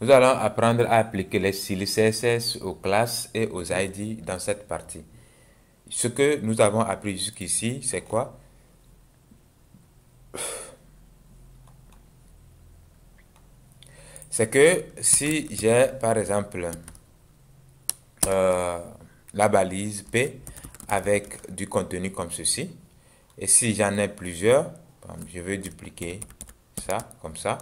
Nous allons apprendre à appliquer les styles CSS aux classes et aux ID dans cette partie. Ce que nous avons appris jusqu'ici, c'est quoi? C'est que si j'ai par exemple la balise P avec du contenu comme ceci, et si j'en ai plusieurs, je vais dupliquer ça comme ça.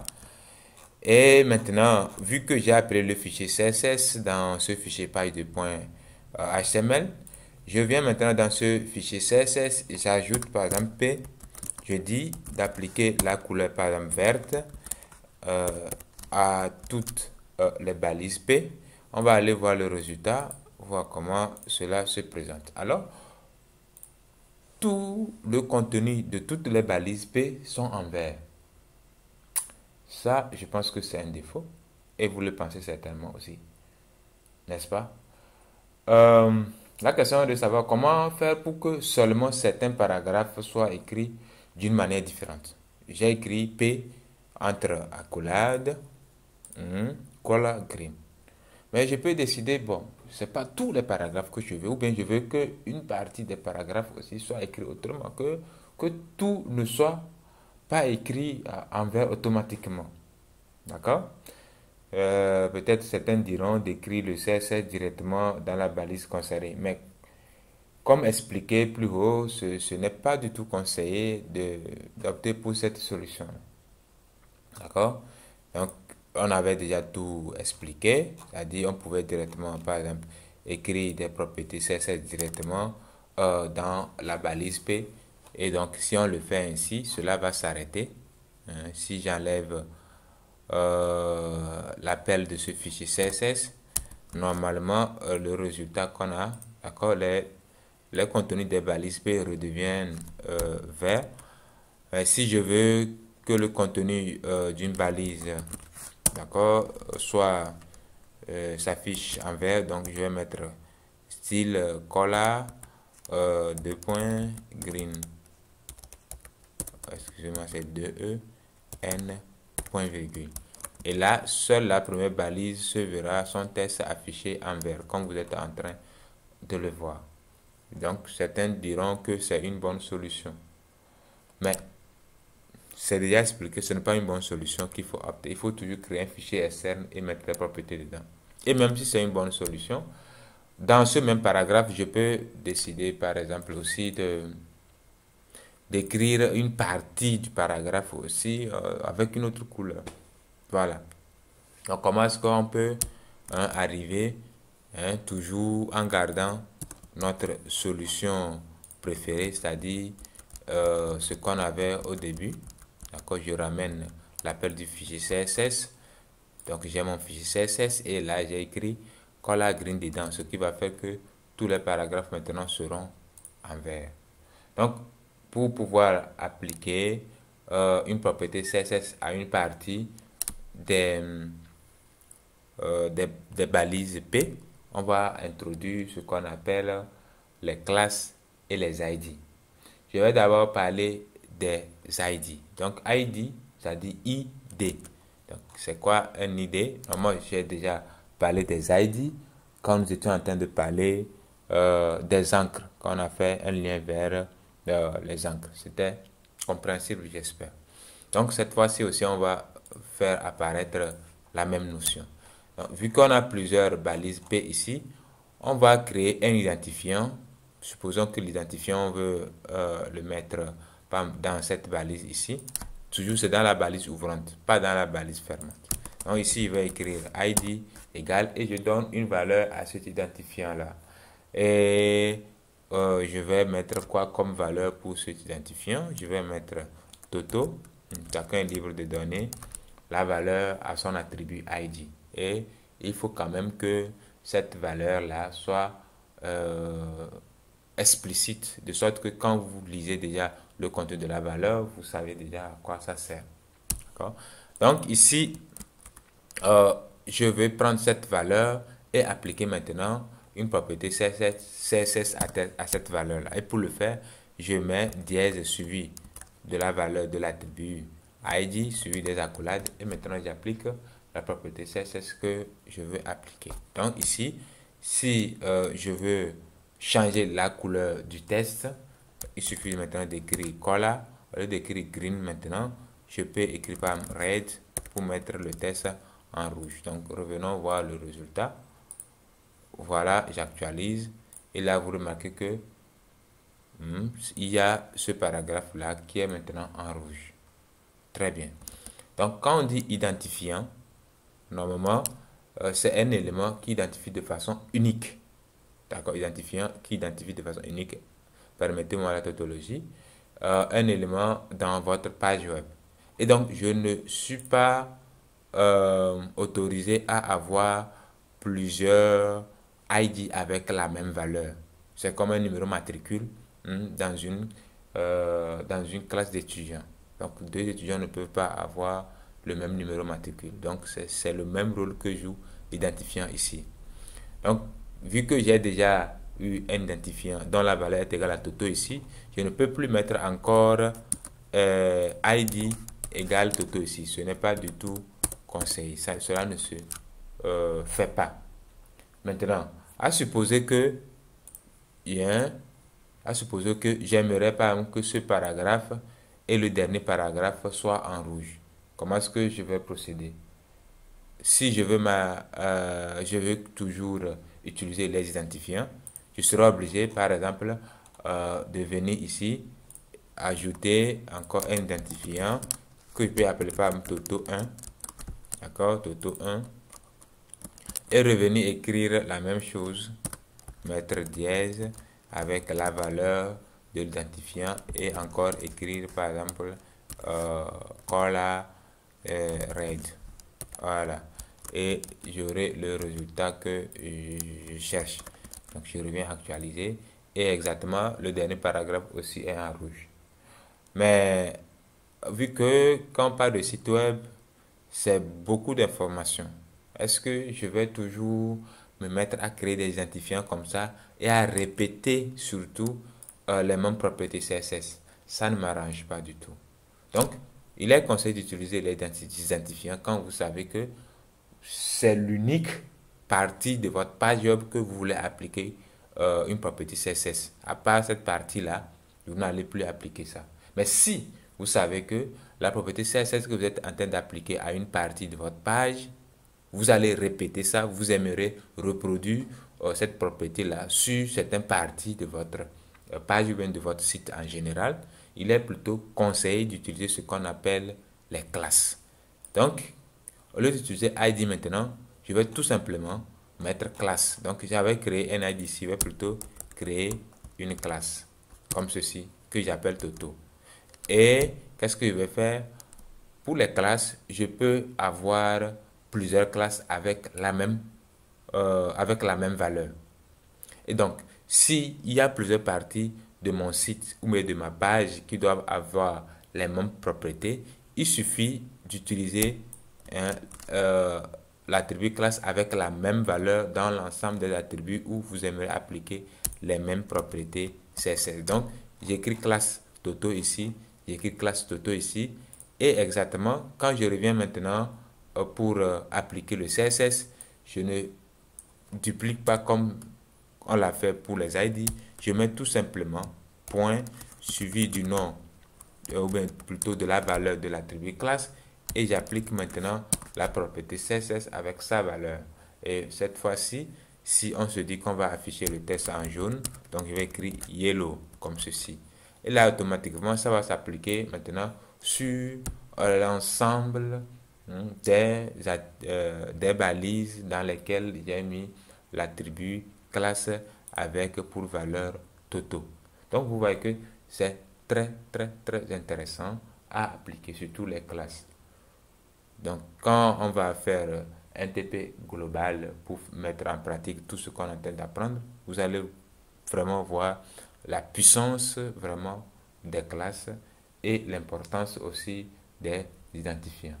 Et maintenant, vu que j'ai appelé le fichier CSS dans ce fichier page de point HTML, je viens maintenant dans ce fichier CSS et j'ajoute par exemple P. Je dis d'appliquer la couleur par exemple verte à toutes les balises P. On va aller voir le résultat, voir comment cela se présente. Alors, tout le contenu de toutes les balises P sont en vert. Ça, je pense que c'est un défaut. Et vous le pensez certainement aussi. N'est-ce pas? La question est de savoir comment faire pour que seulement certains paragraphes soient écrits d'une manière différente. J'ai écrit P entre accolade, color green. Mais je peux décider, bon, c'est pas tous les paragraphes que je veux, ou bien je veux qu'une partie des paragraphes aussi soit écrit autrement, que tout ne soit pas écrit en vert automatiquement. D'accord? Peut-être certains diront d'écrire le CSS directement dans la balise concernée. Mais comme expliqué plus haut, ce n'est pas du tout conseillé d'opter pour cette solution. D'accord? Donc, on avait déjà tout expliqué. C'est-à-dire, on pouvait directement, par exemple, écrire des propriétés CSS directement dans la balise P. Et donc, si on le fait ainsi, cela va s'arrêter. Si j'enlève l'appel de ce fichier CSS, normalement le résultat qu'on a, d'accord, les contenus des balises P redeviennent verts. Si je veux que le contenu d'une balise, d'accord, soit s'affiche en vert, donc je vais mettre style color green. Excusez-moi, c'est 2E N point virgule. Et là, seule la première balise se verra son texte affiché en vert, comme vous êtes en train de le voir. Donc, certains diront que c'est une bonne solution. Mais, c'est déjà expliqué, ce n'est pas une bonne solution qu'il faut opter. Il faut toujours créer un fichier externe et mettre les propriétés dedans. Et même si c'est une bonne solution, dans ce même paragraphe, je peux décider, par exemple, aussi d'écrire une partie du paragraphe aussi avec une autre couleur. Voilà. Donc, comment est-ce qu'on peut arriver toujours en gardant notre solution préférée, c'est-à-dire ce qu'on avait au début. D'accord, je ramène l'appel du fichier CSS. Donc, j'ai mon fichier CSS et là, j'ai écrit color green dedans, ce qui va faire que tous les paragraphes maintenant seront en vert. Donc, pour pouvoir appliquer une propriété CSS à une partie des balises P, on va introduire ce qu'on appelle les classes et les ID. Je vais d'abord parler des ID. Donc, ID, ça dit ID. Donc, c'est quoi un ID? Moi, j'ai déjà parlé des ID quand nous étions en train de parler des encres, quand on a fait un lien vers les encres. C'était compréhensible, j'espère. Donc, cette fois-ci aussi, on va faire apparaître la même notion. Donc, vu qu'on a plusieurs balises P ici, on va créer un identifiant. Supposons que l'identifiant, on veut le mettre dans cette balise ici. Toujours, c'est dans la balise ouvrante, pas dans la balise fermante. Donc, ici, il va écrire ID égale et je donne une valeur à cet identifiant-là. Et je vais mettre quoi comme valeur pour cet identifiant? Je vais mettre Toto. Chacun est libre de donner la valeur à son attribut ID. Et il faut quand même que cette valeur-là soit explicite, de sorte que quand vous lisez déjà le contenu de la valeur, vous savez déjà à quoi ça sert. Donc ici, je vais prendre cette valeur et appliquer maintenant une propriété CSS à cette valeur-là. Et pour le faire, je mets dièse suivi de la valeur de l'attribut ID suivi des accolades et maintenant j'applique la propriété CSS que je veux appliquer. Donc ici, si je veux changer la couleur du test, il suffit maintenant d'écrire color. Au lieu d'écrire green maintenant, je peux écrire par red pour mettre le test en rouge. Donc revenons voir le résultat. Voilà, j'actualise. Et là, vous remarquez que il y a ce paragraphe là qui est maintenant en rouge. Très bien. Donc quand on dit identifiant, normalement c'est un élément qui identifie de façon unique. D'accord, identifiant qui identifie de façon unique. Permettez-moi la tautologie. Un élément dans votre page web. Et donc je ne suis pas autorisé à avoir plusieurs ID avec la même valeur. C'est comme un numéro matricule dans une classe d'étudiants. Donc, deux étudiants ne peuvent pas avoir le même numéro matricule. Donc, c'est le même rôle que joue l'identifiant ici. Donc, vu que j'ai déjà eu un identifiant dont la valeur est égale à Toto ici, je ne peux plus mettre encore ID égale Toto ici. Ce n'est pas du tout conseillé. Cela ne se fait pas. Maintenant, à supposer que j'aimerais par exemple que ce paragraphe et le dernier paragraphe soient en rouge. Comment est-ce que je vais procéder? Si je veux toujours utiliser les identifiants, je serai obligé par exemple de venir ici ajouter encore un identifiant que je peux appeler par exemple Toto 1. D'accord, Toto 1. Et revenir écrire la même chose, mettre dièse avec la valeur de l'identifiant et encore écrire par exemple color red. Voilà, et j'aurai le résultat que je cherche. Donc je reviens actualiser et exactement le dernier paragraphe aussi est en rouge. Mais vu que quand on parle de site web, c'est beaucoup d'informations. Est-ce que je vais toujours me mettre à créer des identifiants comme ça et à répéter surtout les mêmes propriétés CSS? Ça ne m'arrange pas du tout. Donc, il est conseillé d'utiliser les identifiants quand vous savez que c'est l'unique partie de votre page web que vous voulez appliquer une propriété CSS. À part cette partie-là, vous n'allez plus appliquer ça. Mais si vous savez que la propriété CSS que vous êtes en train d'appliquer à une partie de votre page, vous allez répéter ça, vous aimerez reproduire cette propriété-là sur certaines parties de votre page ou bien de votre site en général, il est plutôt conseillé d'utiliser ce qu'on appelle les classes. Donc, au lieu d'utiliser ID maintenant, je vais tout simplement mettre classe. Donc, j'avais créé un ID ici, je vais plutôt créer une classe comme ceci que j'appelle Toto. Et qu'est-ce que je vais faire? Pour les classes, je peux avoir plusieurs classes avec la même valeur. Et donc, s'il y a plusieurs parties de mon site ou de ma page qui doivent avoir les mêmes propriétés, il suffit d'utiliser l'attribut classe avec la même valeur dans l'ensemble des attributs où vous aimeriez appliquer les mêmes propriétés CSS. Donc, j'écris classe Toto ici, j'écris classe Toto ici, et exactement, quand je reviens maintenant pour appliquer le CSS, je ne duplique pas comme on l'a fait pour les ID. Je mets tout simplement point suivi du nom ou bien plutôt de la valeur de l'attribut classe et j'applique maintenant la propriété CSS avec sa valeur. Et cette fois-ci, si on se dit qu'on va afficher le texte en jaune, donc je vais écrire yellow comme ceci. Et là, automatiquement, ça va s'appliquer maintenant sur l'ensemble des balises dans lesquelles j'ai mis l'attribut classe avec pour valeur Toto. Donc, vous voyez que c'est très intéressant à appliquer sur toutes les classes. Donc, quand on va faire un TP global pour mettre en pratique tout ce qu'on est en train d'apprendre, vous allez vraiment voir la puissance vraiment des classes et l'importance aussi des identifiants.